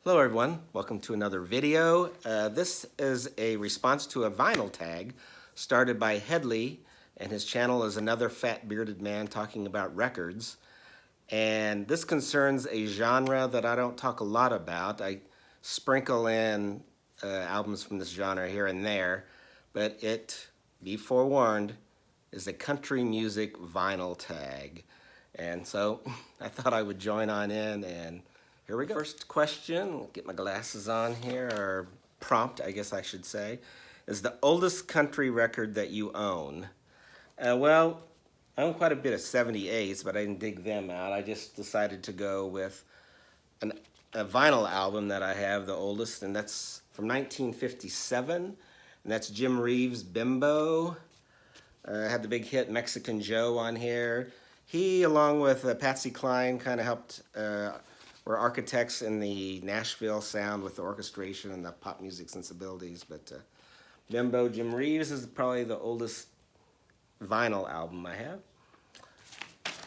Hello everyone, welcome to another video. This is a response to a vinyl tag started by Hedley, and his channel is Another Fat Bearded Man Talking About Records. And this concerns a genre that I don't talk a lot about. I sprinkle in albums from this genre here and there, but it, be forewarned, is a country music vinyl tag. And so I thought I would join on in, and here we go. First question, get my glasses on here, or prompt, I guess I should say, is the oldest country record that you own? Well, I own quite a bit of 78s, but I didn't dig them out. I just decided to go with a vinyl album that I have, the oldest, and that's from 1957, and that's Jim Reeves' Bimbo. Had the big hit Mexican Joe on here. He, along with Patsy Cline, kind of helped, were architects in the Nashville sound with the orchestration and the pop music sensibilities. But Bimbo, Jim Reeves is probably the oldest vinyl album I have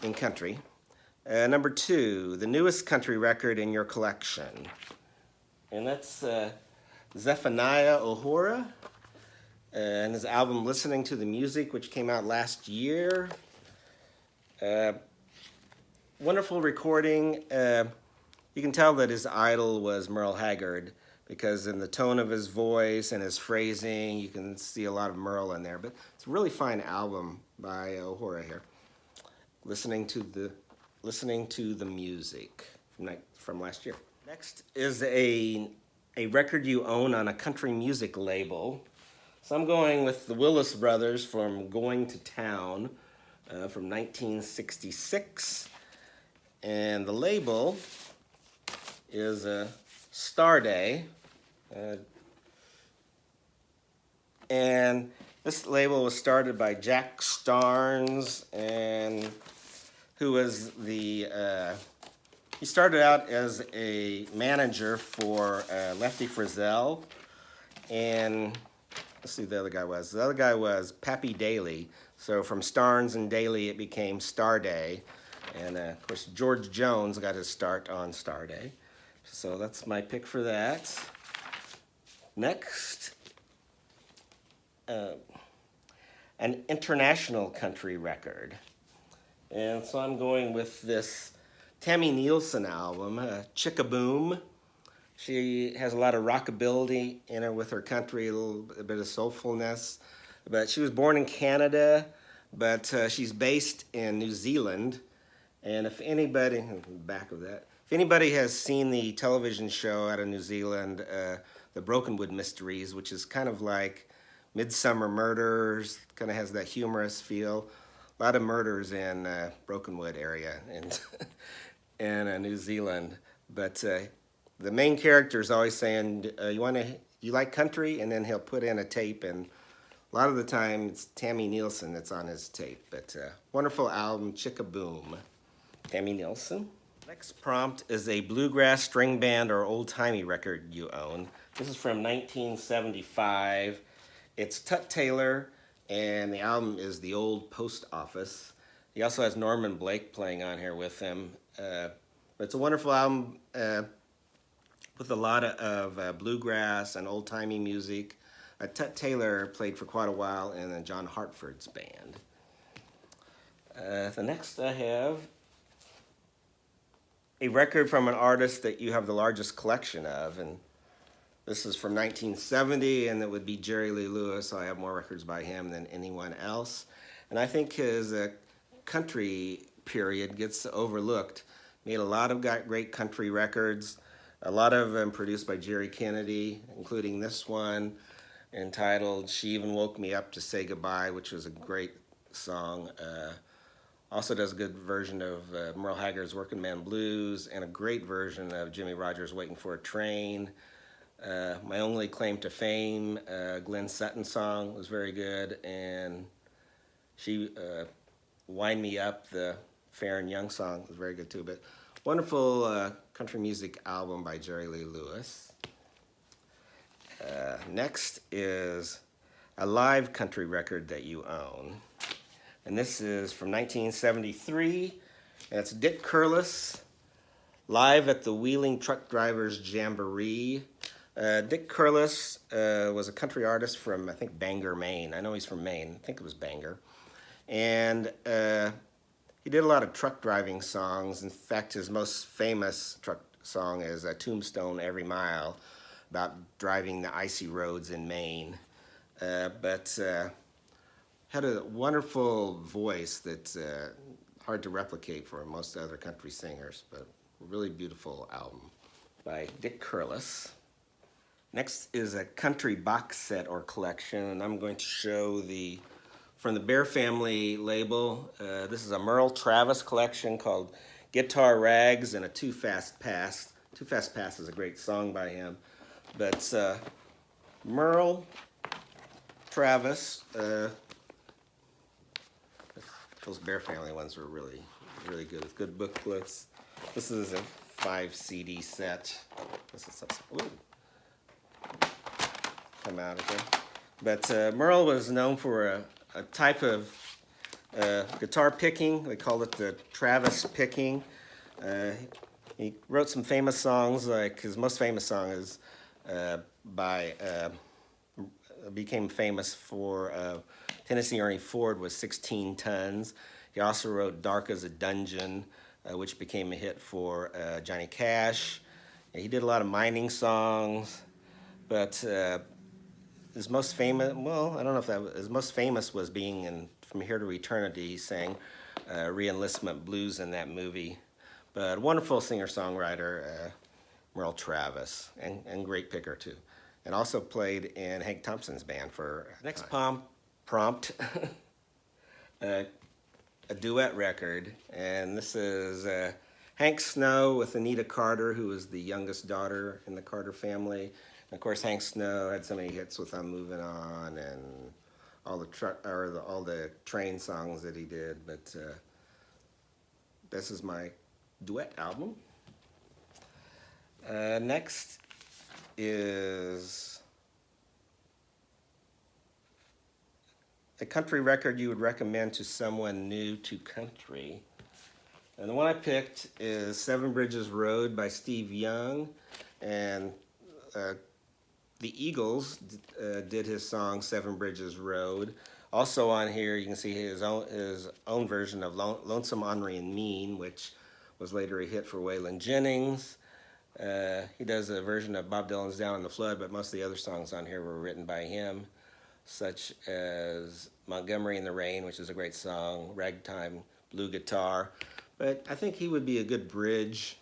in country. Number two, the newest country record in your collection. And that's Zephaniah Ohora and his album Listening to the Music, which came out last year. Wonderful recording. You can tell that his idol was Merle Haggard, because in the tone of his voice and his phrasing, you can see a lot of Merle in there. But it's a really fine album by Ohora here. Listening to the Music from last year. Next is a record you own on a country music label. So I'm going with the Willis Brothers from Going to Town from 1966. And the label is Star Day. And this label was started by Jack Starnes, and who was he started out as a manager for Lefty Frizzell, and let's see who the other guy was. The other guy was Pappy Daly. So from Starnes and Daly, it became Star Day. And of course, George Jones got his start on Star Day. So that's my pick for that. Next, an international country record. And so I'm going with this Tammy Nielsen album, Chick-a-Boom. She has a lot of rockabilly in her with her country, a bit of soulfulness. But she was born in Canada, but she's based in New Zealand. And if anybody, back of that, if anybody has seen the television show out of New Zealand, the Brokenwood Mysteries, which is kind of like Midsummer Murders, kind of has that humorous feel. A lot of murders in Brokenwood area in New Zealand. But the main character is always saying, you like country? And then he'll put in a tape, and a lot of the time it's Tammy Nielsen that's on his tape. But wonderful album, Chick-a-Boom. Tammy Nielsen. Next prompt is a bluegrass, string band, or old-timey record you own. This is from 1975. It's Tut Taylor, and the album is The Old Post Office. He also has Norman Blake playing on here with him. But it's a wonderful album with a lot of bluegrass and old-timey music. Tut Taylor played for quite a while in John Hartford's band. The next I have a record from an artist that you have the largest collection of, and this is from 1970, and it would be Jerry Lee Lewis. So I have more records by him than anyone else, and I think his country period gets overlooked. Made a lot of great country records, a lot of them produced by Jerry Kennedy, including this one entitled She Even Woke Me Up to Say Goodbye, which was a great song. Also does a good version of Merle Haggard's Working Man Blues, and a great version of Jimmy Rogers' Waiting for a Train. My Only Claim to Fame, Glenn Sutton song, was very good, and She Wind Me Up, the Farron Young song, was very good too. But wonderful country music album by Jerry Lee Lewis. Next is a live country record that you own. And this is from 1973, and it's Dick Curless Live at the Wheeling Truck Drivers Jamboree. Dick Curless was a country artist from, I think, Bangor, Maine. I know he's from Maine. I think it was Bangor. And he did a lot of truck driving songs. In fact, his most famous truck song is Tombstone Every Mile, about driving the icy roads in Maine. But had a wonderful voice that's hard to replicate for most other country singers, but a really beautiful album by Dick Curless. Next is a country box set or collection, and I'm going to show from the Bear Family label. This is a Merle Travis collection called Guitar Rags and a Too Fast Pass. Too Fast Pass is a great song by him, but Merle Travis, those Bear Family ones were really, really good with good booklets. This is a 5 CD set. This is come out again. But Merle was known for a type of guitar picking. They called it the Travis picking. He wrote some famous songs, like his most famous song is became famous for Tennessee Ernie Ford was 16 Tons. He also wrote Dark as a Dungeon, which became a hit for Johnny Cash. He did a lot of mining songs, but his most famous, well, I don't know if that was, his most famous was being in From Here to Eternity. He sang Re-Enlistment Blues in that movie. But wonderful singer-songwriter, Merle Travis, and great picker too. And also played in Hank Thompson's band for next prompt, a duet record. And this is Hank Snow with Anita Carter, who was the youngest daughter in the Carter family. And of course, Hank Snow had so many hits with I'm Moving On and all the train songs that he did. But this is my duet album. Next is a country record you would recommend to someone new to country. And the one I picked is Seven Bridges Road by Steve Young. And the Eagles did his song Seven Bridges Road. Also on here you can see his own version of Lonesome, Ornery, and Mean, which was later a hit for Waylon Jennings. He does a version of Bob Dylan's Down in the Flood, but most of the other songs on here were written by him, such as Montgomery in the Rain, which is a great song, Ragtime Blue Guitar. But I think he would be a good bridge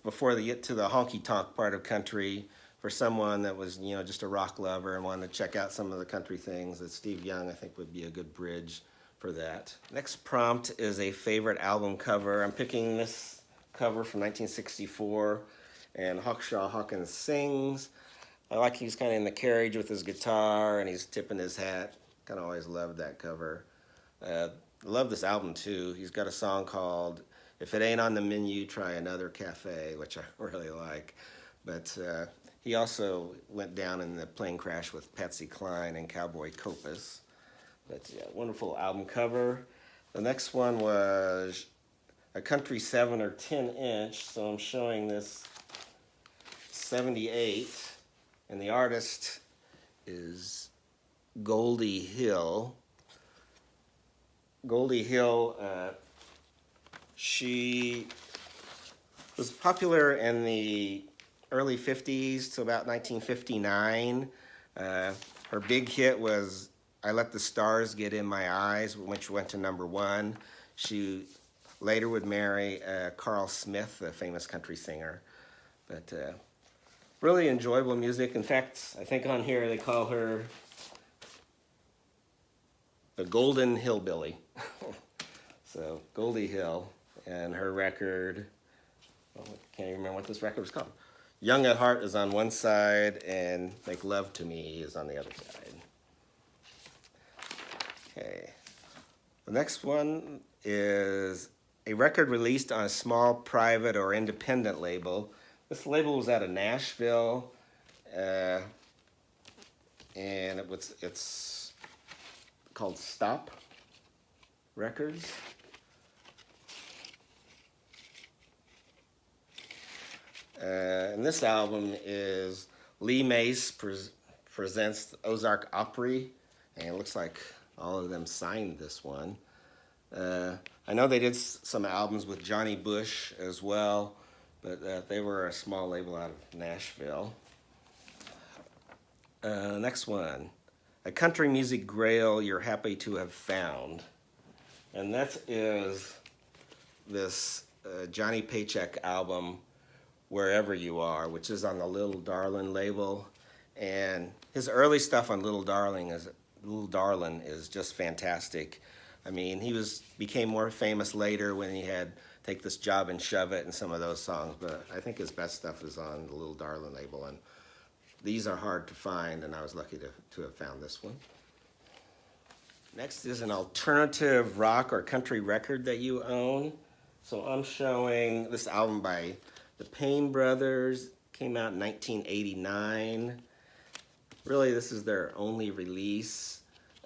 before they get to the honky-tonk part of country for someone that was, just a rock lover and wanted to check out some of the country things. That Steve Young, I think, would be a good bridge for that. Next prompt is a favorite album cover. I'm picking this cover from 1964, and Hawkshaw Hawkins Sings. I like he's kind of in the carriage with his guitar and he's tipping his hat. Kind of always loved that cover. Love this album too. He's got a song called If It Ain't on the Menu, Try Another Cafe, which I really like. But he also went down in the plane crash with Patsy Cline and Cowboy Copas. But yeah, wonderful album cover. The next one was a country 7 or 10 inch, so I'm showing this 78, and the artist is Goldie Hill. Goldie Hill, she was popular in the early 50s to about 1959. Her big hit was I Let the Stars Get in My Eyes, which went to #1. She later would marry Carl Smith, the famous country singer. But really enjoyable music. In fact, I think on here they call her the Golden Hillbilly. So Goldie Hill and her record, I can't even remember what this record was called. Young at Heart is on one side and Make Love to Me is on the other side. Okay. The next one is a record released on a small private or independent label. This label was out of Nashville, and it's called Stop Records. And this album is Lee Mace presents Ozark Opry, and it looks like all of them signed this one. I know they did some albums with Johnny Bush as well, but they were a small label out of Nashville. Next one, A Country Music Grail You're Happy to Have Found. And that is this Johnny Paycheck album, Wherever You Are, which is on the Little Darlin' label. And his early stuff on Little Darlin' is just fantastic. I mean, he became more famous later when he had Take This Job and Shove It and some of those songs, but I think his best stuff is on the Little Darlin' label, and these are hard to find, and I was lucky to have found this one. Next is an alternative rock or country record that you own. So I'm showing this album by the Payne Brothers, came out in 1989. Really, this is their only release.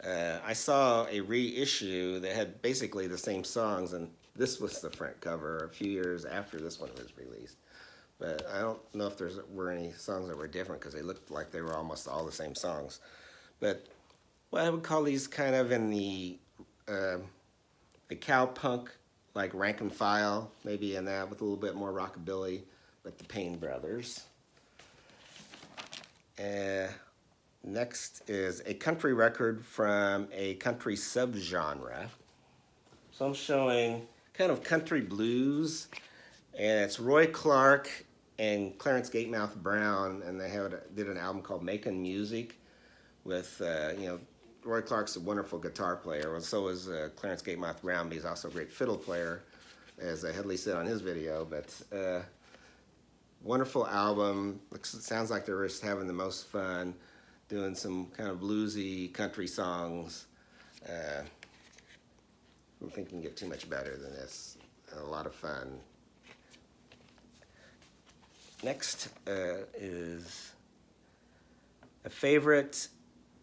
I saw a reissue that had basically the same songs, and this was the front cover a few years after this one was released. But I don't know if there were any songs that were different because they looked like they were almost all the same songs. But well, I would call these kind of in the cowpunk, like rank and file, maybe in that with a little bit more rockabilly, but the Payne Brothers. Next is a country record from a country subgenre. So I'm showing kind of country blues, and it's Roy Clark and Clarence Gatemouth Brown, and they did an album called Making Music with, Roy Clark's a wonderful guitar player, and so is Clarence Gatemouth Brown, but he's also a great fiddle player, as Hedley said on his video. But wonderful album. Sounds like they're just having the most fun, doing some kind of bluesy country songs. I don't think you can get too much better than this. A lot of fun. Next is a favorite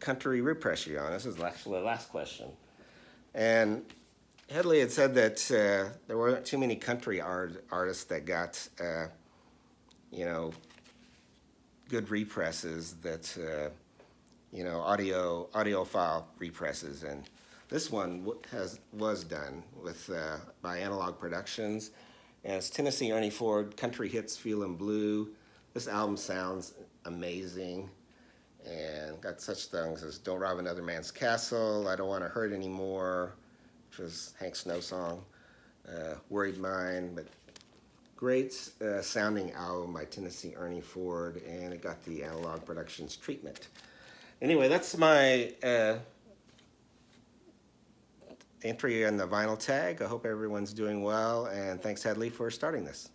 country repress you on. This is actually the last question. And Hedley had said that there weren't too many country artists that got, good represses that, audiophile represses. And this one was done with by Analog Productions. And it's Tennessee Ernie Ford, Country Hits Feelin' Blue. This album sounds amazing. And got such things as Don't Rob Another Man's Castle, I Don't Want to Hurt Anymore, which was Hank Snow's song, Worried Mind. But great sounding album by Tennessee Ernie Ford, and it got the Analog Productions treatment. Anyway, that's my entry on the vinyl tag. I hope everyone's doing well, and thanks, Hedley, for starting this.